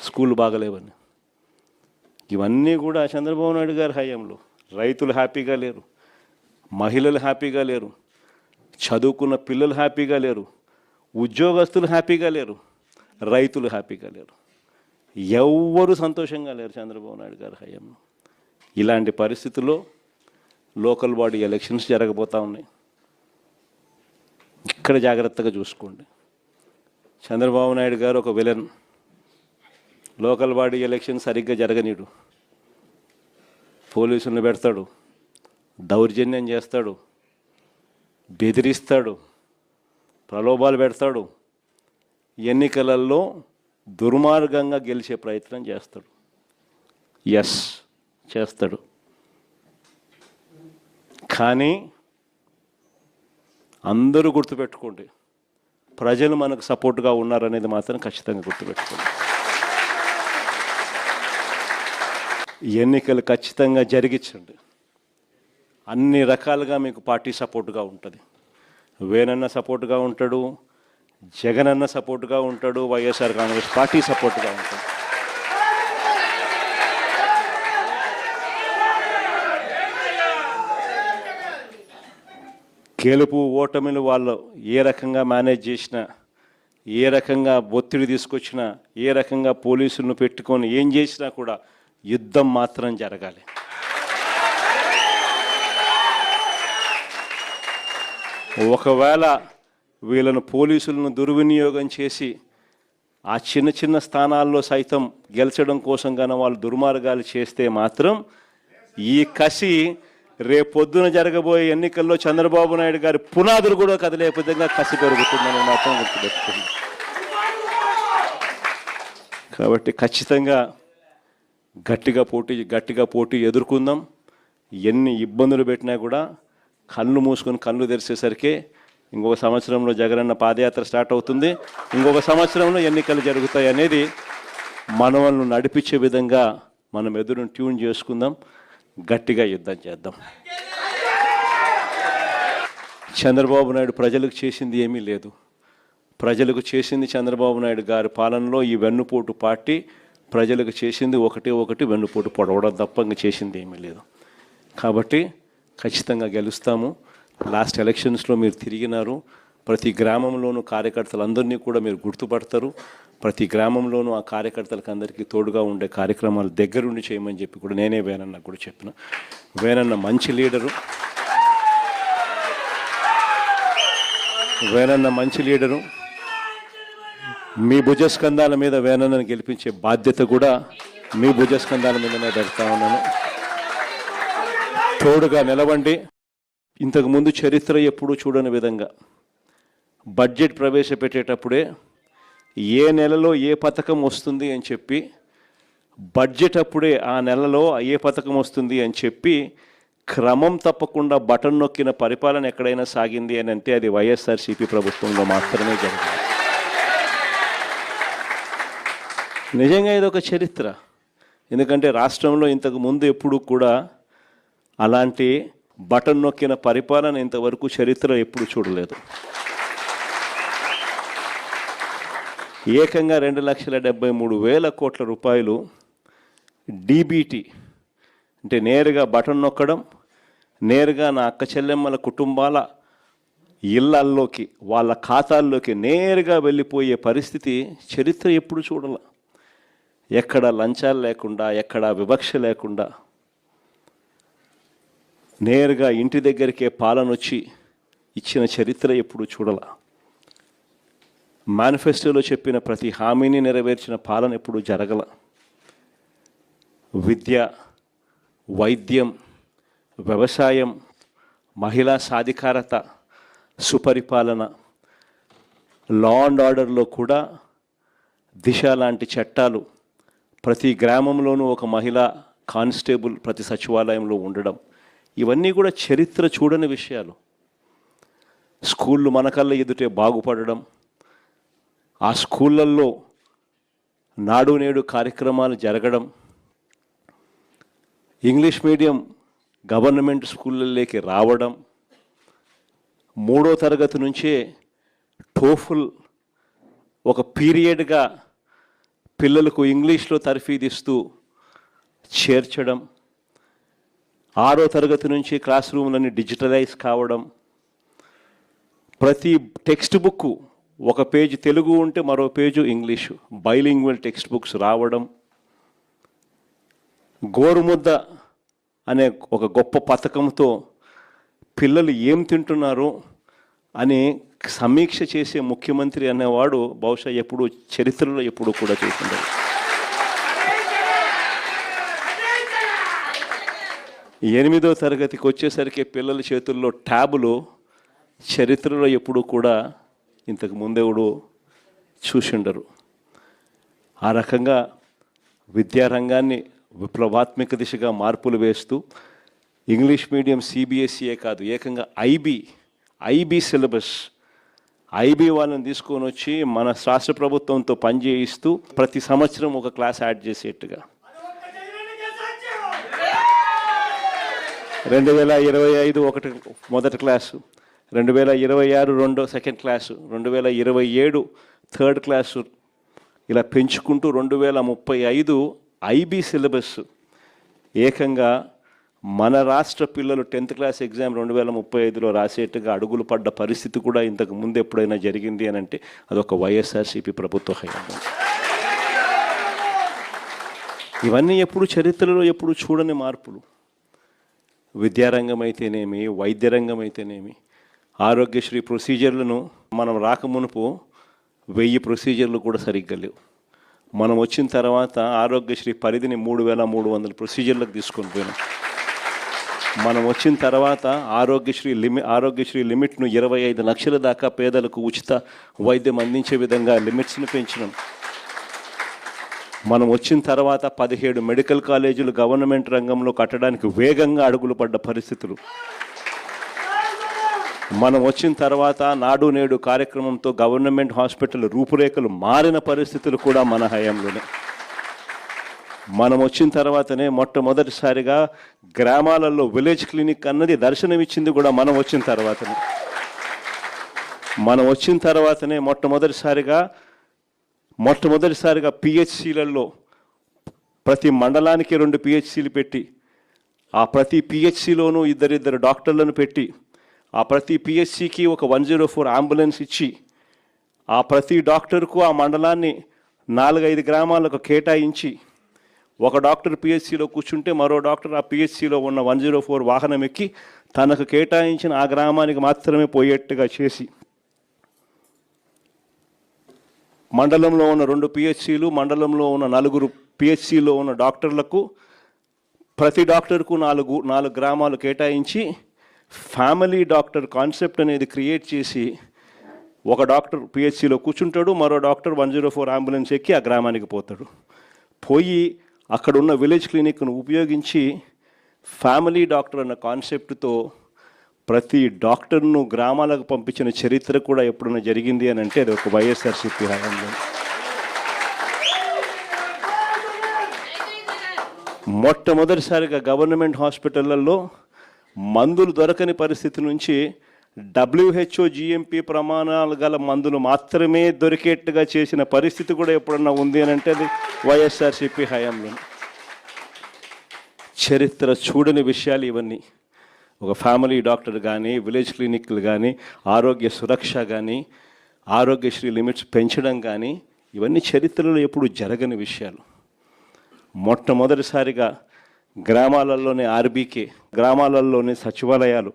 School బాగలేవని. ఇవన్నీ కూడా చంద్రబాబు నాయుడు గారి హయాంలో. రైతులు హ్యాపీగా లేరు, మహిళలు హ్యాపీగా లేరు, చదువుకున్న పిల్లలు హ్యాపీగా లేరు, ఉద్యోగస్తులు హ్యాపీగా లేరు, రైతులు హ్యాపీగా లేరు, ఎవ్వరూ సంతోషంగా లేరు చంద్రబాబు నాయుడు గారి హయాంలో. ఇలాంటి పరిస్థితుల్లో లోకల్ బాడీ ఎలక్షన్స్ జరగబోతూ ఉన్నాయి. ఇక్కడ జాగ్రత్తగా చూసుకోండి. చంద్రబాబు నాయుడు గారు ఒక విలన్. లోకల్ బాడీ ఎలక్షన్ సరిగ్గా జరగనీడు, పోలీసులను పెడతాడు, దౌర్జన్యం చేస్తాడు, బెదిరిస్తాడు, ప్రలోభాలు పెడతాడు, ఎన్నికలలో దుర్మార్గంగా గెలిచే ప్రయత్నం చేస్తాడు. ఎస్, చేస్తాడు. కానీ అందరూ గుర్తుపెట్టుకోండి, ప్రజలు మనకు సపోర్ట్గా ఉన్నారనేది మాత్రం ఖచ్చితంగా గుర్తుపెట్టుకోండి. ఎన్నికలు ఖచ్చితంగా జరిగించండి. అన్ని రకాలుగా మీకు పార్టీ సపోర్ట్గా ఉంటుంది. వేనన్న సపోర్ట్గా ఉంటాడు, జగనన్న సపోర్ట్గా ఉంటాడు, వైఎస్ఆర్ కాంగ్రెస్ పార్టీ సపోర్ట్గా ఉంటుంది. గెలుపు ఓటమిలు వాళ్ళు ఏ రకంగా మేనేజ్ చేసినా, ఏ రకంగా ఒత్తిడి తీసుకొచ్చినా, ఏ రకంగా పోలీసులను పెట్టుకొని ఏం చేసినా కూడా యుద్ధం మాత్రం జరగాలి. ఒకవేళ వీళ్ళను పోలీసులను దుర్వినియోగం చేసి ఆ చిన్న చిన్న స్థానాల్లో సైతం గెలిచడం కోసం గాన వాళ్ళు దుర్మార్గాలు చేస్తే మాత్రం ఈ కసి రేపొద్దున జరగబోయే ఎన్నికల్లో చంద్రబాబు నాయుడు గారి పునాదులు కూడా కదిలే విధంగా కసి పెరుగుతుందని మాత్రం గుర్తుపెట్టుకుంది. కాబట్టి ఖచ్చితంగా గట్టిగా పోటీ ఎదుర్కొందాం. ఎన్ని ఇబ్బందులు పెట్టినా కూడా కళ్ళు మూసుకొని కళ్ళు తెరిచేసరికి ఇంకొక సంవత్సరంలో జగనన్న పాదయాత్ర స్టార్ట్ అవుతుంది, ఇంకొక సంవత్సరంలో ఎన్నికలు జరుగుతాయి అనేది మనల్ని నడిపించే విధంగా మనం ఎదురును ట్యూన్ చేసుకుందాం, గట్టిగా యుద్ధం చేద్దాం. చంద్రబాబు నాయుడు ప్రజలకు చేసింది ఏమీ లేదు. ప్రజలకు చేసింది చంద్రబాబు నాయుడు గారి పాలనలో ఈ వెన్నుపోటు పార్టీ ప్రజలకు చేసింది ఒకటి వెన్నుపోటు పొడవడం తప్ప ఇంక చేసింది ఏమీ లేదు. కాబట్టి ఖచ్చితంగా గెలుస్తాము. లాస్ట్ ఎలక్షన్స్లో మీరు తిరిగినారు. ప్రతి గ్రామంలోనూ కార్యకర్తలందరినీ కూడా మీరు గుర్తుపడతారు. ప్రతి గ్రామంలోనూ ఆ కార్యకర్తలకు అందరికీ తోడుగా ఉండే కార్యక్రమాలు దగ్గరుండి చేయమని చెప్పి కూడా నేనే వేనన్న కూడా చెప్పిన. వేనన్న మంచి లీడరు. మీ భుజస్కంధాల మీద వేనన్నను గెలిపించే బాధ్యత కూడా మీ భుజస్కంధాల మీదనే పెడతా ఉన్నాను. తోడుగా నిలవండి. ఇంతకుముందు చరిత్ర ఎప్పుడూ చూడని విధంగా బడ్జెట్ ప్రవేశపెట్టేటప్పుడే ఏ నెలలో ఏ పథకం వస్తుంది అని చెప్పి, బడ్జెట్ అప్పుడే ఆ నెలలో ఏ పథకం వస్తుంది అని చెప్పి క్రమం తప్పకుండా బటన్ నొక్కిన పరిపాలన ఎక్కడైనా సాగింది అని అంటే అది వైఎస్ఆర్సీపీ ప్రభుత్వంలో మాత్రమే జరిగింది. నిజంగా ఇది ఒక చరిత్ర. ఎందుకంటే రాష్ట్రంలో ఇంతకు ముందు ఎప్పుడు కూడా అలాంటి బటన్ నొక్కిన పరిపాలన ఇంతవరకు చరిత్ర ఎప్పుడు చూడలేదు. ఏకంగా 2,73,000 కోట్ల రూపాయలు డీబీటీ అంటే నేరుగా బటన్ నొక్కడం, నేరుగా నా అక్క చెల్లెమ్మల కుటుంబాల ఇళ్లల్లోకి వాళ్ళ ఖాతాల్లోకి నేరుగా వెళ్ళిపోయే పరిస్థితి చరిత్ర ఎప్పుడు చూడాల. ఎక్కడ లంచాలు లేకుండా, ఎక్కడ వివక్ష లేకుండా నేరుగా ఇంటి దగ్గరికే పాలన వచ్చి ఇచ్చిన చరిత్ర ఎప్పుడు చూడాల. మేనిఫెస్టోలో చెప్పిన ప్రతి హామీని నెరవేర్చిన పాలన ఎప్పుడు జరగల. విద్య, వైద్యం, వ్యవసాయం, మహిళా సాధికారత, సుపరిపాలన, లా అండ్ ఆర్డర్లో కూడా దిశ లాంటి చట్టాలు, ప్రతి గ్రామంలోనూ ఒక మహిళా కానిస్టేబుల్ ప్రతి సచివాలయంలో ఉండడం, ఇవన్నీ కూడా చరిత్ర చూడని విషయాలు. స్కూళ్ళు మన కళ్ళ ఎదుటే బాగుపడడం, ఆ స్కూళ్ళల్లో నాడు నేడు కార్యక్రమాలు జరగడం, ఇంగ్లీష్ మీడియం గవర్నమెంట్ స్కూళ్ళలోకి రావడం, 3వ తరగతి నుంచే టోఫుల్ ఒక పీరియడ్గా పిల్లలకు ఇంగ్లీష్లో తర్ఫీదిస్తూ చేర్చడం, 6వ తరగతి నుంచి క్లాస్ రూమ్లన్నీ డిజిటలైజ్ కావడం, ప్రతి టెక్స్ట్ బుక్ ఒక పేజ్ తెలుగు ఉంటే మరో page English, bilingual text books రావడం, గోరుముద్ద అనే ఒక గొప్ప పథకంతో పిల్లలు ఏం తింటున్నారు అని సమీక్ష చేసే ముఖ్యమంత్రి అనేవాడు బహుశా ఎప్పుడు చరిత్రలో ఎప్పుడు కూడా చూసిండరు. 8వ తరగతికి వచ్చేసరికి పిల్లల చేతుల్లో ట్యాబులు చరిత్రలో ఎప్పుడు కూడా ఇంతకు ముందెవడు చూసిండరు. ఆ రకంగా విద్యారంగాన్ని విప్లవాత్మక దిశగా మార్పులు వేస్తూ ఇంగ్లీష్ మీడియం సిబిఎస్ఈఏ కాదు, ఏకంగా ఐబీ సిలబస్, ఐబీ వాళ్ళని తీసుకొని వచ్చి మన రాష్ట్ర ప్రభుత్వంతో పనిచేయిస్తూ ప్రతి సంవత్సరం ఒక క్లాస్ యాడ్ చేసేట్టుగా 2025 ఒకటి మొదటి class, 2026 second class, 2027 third class, ఇలా పెంచుకుంటూ 2035 ఐబీ సిలబస్ ఏకంగా మన రాష్ట్ర పిల్లలు 10th క్లాస్ ఎగ్జామ్ 2035లో రాసేట్టుగా అడుగులు పడ్డ పరిస్థితి కూడా ఇంతకు ముందు ఎప్పుడైనా జరిగింది అని అంటే అదొక వైఎస్ఆర్సీపీ ప్రభుత్వ హయాంలో. ఇవన్నీ ఎప్పుడు చరిత్రలో ఎప్పుడు చూడని మార్పులు. విద్యారంగం అయితేనేమి, వైద్య రంగం అయితేనేమి, ఆరోగ్యశ్రీ ప్రొసీజర్లను మనం రాకమునుపు 1000 ప్రొసీజర్లు కూడా సరిగ్గా లేవు. మనం వచ్చిన తర్వాత ఆరోగ్యశ్రీ పరిధిని 3300 ప్రొసీజర్లకు తీసుకొని పోయినాం. మనం వచ్చిన తర్వాత ఆరోగ్యశ్రీ లిమిట్ను 25 లక్షల దాకా పేదలకు ఉచిత వైద్యం అందించే విధంగా లిమిట్స్ని పెంచినాం. మనం వచ్చిన తర్వాత 17 మెడికల్ కాలేజీలు గవర్నమెంట్ రంగంలో కట్టడానికి వేగంగా అడుగులు పడ్డ పరిస్థితులు. మనం వచ్చిన తర్వాత నాడు నేడు కార్యక్రమంతో గవర్నమెంట్ హాస్పిటల్ రూపురేఖలు మారిన పరిస్థితులు కూడా మన హయాంలోనే. మనం వచ్చిన తర్వాతనే మొట్టమొదటిసారిగా గ్రామాలలో విలేజ్ క్లినిక్ అన్నది దర్శనమిచ్చింది కూడా మనం వచ్చిన తర్వాతనే. మనం వచ్చిన తర్వాతనే మొట్టమొదటిసారిగా పిహెచ్సిలలో ప్రతి మండలానికి 2 పిహెచ్సిలు పెట్టి, ఆ ప్రతి పిహెచ్సిలోనూ ఇద్దరిద్దరు డాక్టర్లను పెట్టి, ఆ ప్రతి పిహెచ్సికి ఒక 104 అంబులెన్స్ ఇచ్చి, ఆ ప్రతి డాక్టర్కు ఆ మండలాన్ని 4-5 గ్రామాలకు కేటాయించి, ఒక డాక్టర్ పిహెచ్సిలో కూర్చుంటే మరో డాక్టర్ ఆ పిహెచ్సిలో ఉన్న 104 వాహనం ఎక్కి తనకు కేటాయించిన ఆ గ్రామానికి మాత్రమే పోయేట్టుగా చేసి, మండలంలో ఉన్న 2 పిహెచ్సిలు, మండలంలో ఉన్న 4 పిహెచ్సిలో ఉన్న డాక్టర్లకు ప్రతి డాక్టర్కు 4 గ్రామాలు కేటాయించి ఫ్యామిలీ డాక్టర్ కాన్సెప్ట్ అనేది క్రియేట్ చేసి, ఒక డాక్టర్ పిహెచ్సిలో కూర్చుంటాడు, మరో డాక్టర్ 104 అంబులెన్స్ ఎక్కి ఆ గ్రామానికి పోతాడు. పోయి అక్కడ ఉన్న విలేజ్ క్లినిక్ను ఉపయోగించి ఫ్యామిలీ డాక్టర్ అన్న కాన్సెప్ట్తో ప్రతి డాక్టర్ను గ్రామాలకు పంపించిన చరిత్ర కూడా ఎప్పుడైనా జరిగింది అని అంటే అది ఒక వైఎస్ఆర్సీపీ హయాంలో. మొట్టమొదటిసారిగా గవర్నమెంట్ హాస్పిటళ్లలో మందులు దొరకని పరిస్థితి నుంచి WHO GMP ప్రమాణాలు గల మందులు మాత్రమే దొరికేట్టుగా చేసిన పరిస్థితి కూడా ఎప్పుడన్నా ఉంది అని అంటే అది వైఎస్ఆర్సీపీ హయాంలో. చరిత్ర చూడని విషయాలు ఇవన్నీ. ఒక ఫ్యామిలీ డాక్టర్ కానీ, విలేజ్ క్లినిక్లు కానీ, ఆరోగ్య సురక్ష కానీ, ఆరోగ్యశ్రీ లిమిట్స్ పెంచడం కానీ, ఇవన్నీ చరిత్రలో ఎప్పుడు జరగని విషయాలు. మొట్టమొదటిసారిగా గ్రామాలలోనే ఆర్బీకే, గ్రామాలలోనే సచివాలయాలు,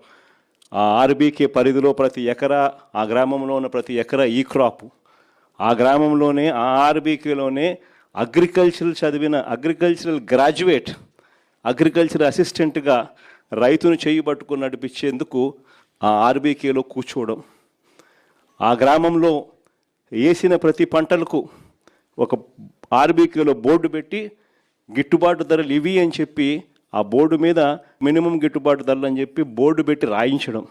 ఆ ఆర్బీకే పరిధిలో ప్రతి ఎకరా, ఆ గ్రామంలో ఉన్న ప్రతి ఎకరా ఈ క్రాప్, ఆ గ్రామంలోనే ఆ ఆర్బీకేలోనే అగ్రికల్చరల్ గ్రాడ్యుయేట్, అగ్రికల్చర్ అసిస్టెంట్గా రైతును చేయి పట్టుకుని నడిపించేందుకు ఆ ఆర్బీకేలో కూర్చోవడం, ఆ గ్రామంలో వేసిన ప్రతి పంటలకు ఒక ఆర్బీకేలో బోర్డు పెట్టి గిట్టుబాటు ధరలు ఇవి అని చెప్పి ఆ బోర్డు మీద మినిమం గిట్టుబాటు ధరలు అని చెప్పి బోర్డు పెట్టి రాయించడం.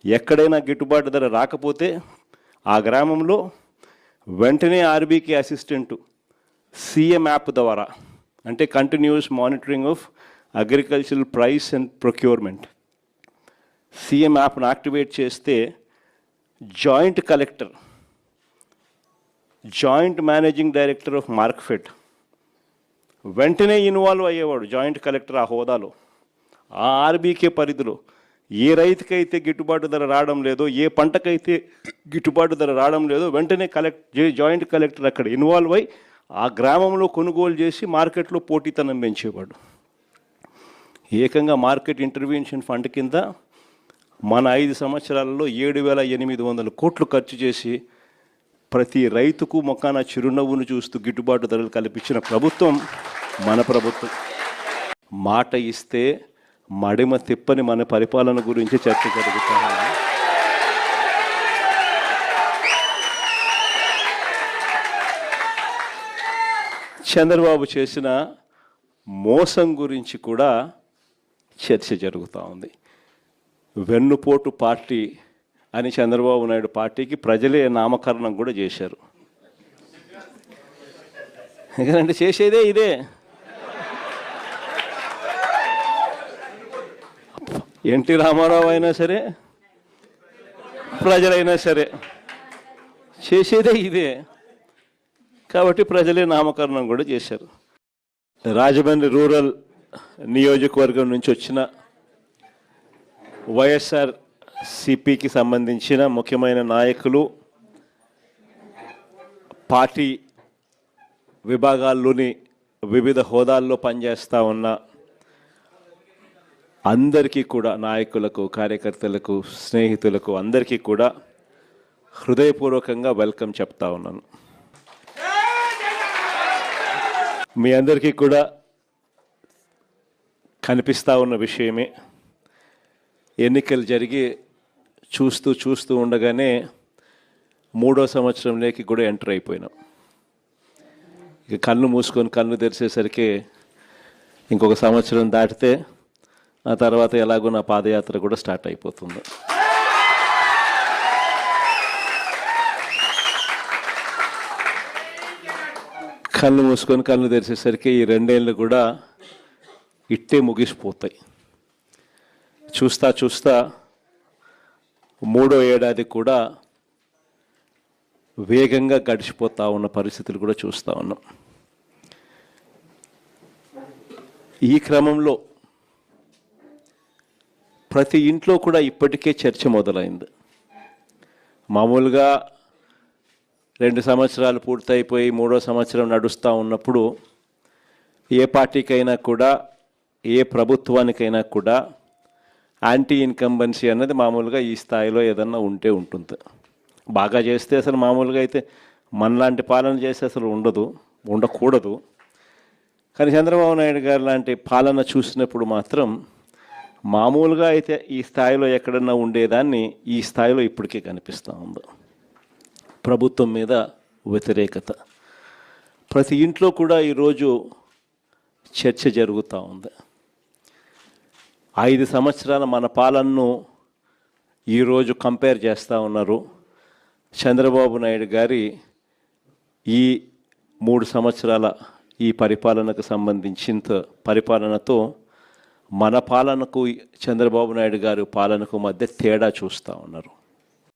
ఎక్కడైనా గిట్టుబాటు ధర రాకపోతే ఆ గ్రామంలో వెంటనే ఆర్బీకే అసిస్టెంటు సీఎం యాప్ ద్వారా, అంటే continuous monitoring of agricultural price and procurement, CM యాప్ను యాక్టివేట్ చేస్తే joint joint managing director of Markfed. వెంటనే ఇన్వాల్వ్ అయ్యేవాడు జాయింట్ కలెక్టర్ ఆ హోదాలో. ఆ ఆర్బీకే పరిధిలో ఏ రైతుకైతే గిట్టుబాటు ధర రావడం లేదో, ఏ పంటకైతే గిట్టుబాటు ధర రావడం లేదో వెంటనే జాయింట్ కలెక్టర్ అక్కడ ఇన్వాల్వ్ అయ్యి ఆ గ్రామంలో కొనుగోలు చేసి మార్కెట్లో పోటీతనం పెంచేవాడు. ఏకంగా మార్కెట్ ఇంటర్వెన్షన్ ఫండ్ కింద మన 5 సంవత్సరాలలో 7,800 కోట్లు ఖర్చు చేసి ప్రతి రైతుకు మొక్కన చిరునవ్వును చూస్తూ గిట్టుబాటు ధరలు కల్పించిన ప్రభుత్వం మన ప్రభుత్వం. మాట ఇస్తే మడిమ తిప్పని మన పరిపాలన గురించి చర్చ జరుగుతా ఉంది. చంద్రబాబు చేసిన మోసం గురించి కూడా చర్చ జరుగుతూ ఉంది. వెన్నుపోటు పార్టీ అని చంద్రబాబు నాయుడు పార్టీకి ప్రజలే నామకరణం కూడా చేశారు. ఎందుకంటే చేసేదే ఇదే. ఎన్టీ రామారావు అయినా సరే, ప్రజలైనా సరే చేసేదే ఇదే. కాబట్టి ప్రజలే నామకరణం కూడా చేశారు. రాజమండ్రి రూరల్ నియోజకవర్గం నుంచి వచ్చిన వైఎస్ఆర్ సిపికి సంబంధించిన ముఖ్యమైన నాయకులు, పార్టీ విభాగాల్లోని వివిధ హోదాల్లో పనిచేస్తూ ఉన్న అందరికీ కూడా, నాయకులకు, కార్యకర్తలకు, స్నేహితులకు అందరికీ కూడా హృదయపూర్వకంగా వెల్కమ్ చెప్తా ఉన్నాను. మీ అందరికీ కూడా కనిపిస్తూ ఉన్న విషయమే, ఎన్నికలు జరిగి చూస్తూ ఉండగానే 3వ సంవత్సరంలోకి కూడా ఎంటర్ అయిపోయినాం. ఇక కళ్ళు మూసుకొని కళ్ళు తెరిచేసరికి ఇంకొక సంవత్సరం దాటితే ఆ తర్వాత ఎలాగో నా పాదయాత్ర కూడా స్టార్ట్ అయిపోతుంది. కళ్ళు మూసుకొని కళ్ళు తెరిచేసరికి ఈ 2 ఏళ్ళు కూడా ఇట్టే ముగిసిపోతాయి. చూస్తా 3వ ఏడాది కూడా వేగంగా గడిచిపోతూ ఉన్న పరిస్థితులు కూడా చూస్తూ ఉన్నాం. ఈ క్రమంలో ప్రతి ఇంట్లో కూడా ఇప్పటికే చర్చ మొదలైంది. మామూలుగా 2 సంవత్సరాలు పూర్తయిపోయి 3వ సంవత్సరం నడుస్తూ ఉన్నప్పుడు ఏ పార్టీకైనా కూడా, ఏ ప్రభుత్వానికైనా కూడా యాంటీ ఇన్కంబెన్సీ అన్నది మామూలుగా ఈ స్థాయిలో ఏదన్నా ఉంటే ఉంటుంది. బాగా చేస్తే అసలు మామూలుగా అయితే మనలాంటి పాలన చేస్తే అసలు ఉండకూడదు. కానీ చంద్రబాబు నాయుడు గారు లాంటి పాలన చూసినప్పుడు మాత్రం మామూలుగా అయితే ఈ స్థాయిలో ఎక్కడన్నా ఉండేదాన్ని ఈ స్థాయిలో ఇప్పటికే కనిపిస్తూ ఉంది. ప్రభుత్వం మీద వ్యతిరేకత ప్రతి ఇంట్లో కూడా ఈరోజు చర్చ జరుగుతూ ఉంది. 5 సంవత్సరాల మన పాలనను ఈరోజు కంపేర్ చేస్తూ ఉన్నారు. చంద్రబాబు నాయుడు గారి ఈ 3 సంవత్సరాల ఈ పరిపాలనకు సంబంధించిన పరిపాలనతో మన పాలనకు, చంద్రబాబు నాయుడు గారి పాలనకు మధ్య తేడా చూస్తూ ఉన్నారు.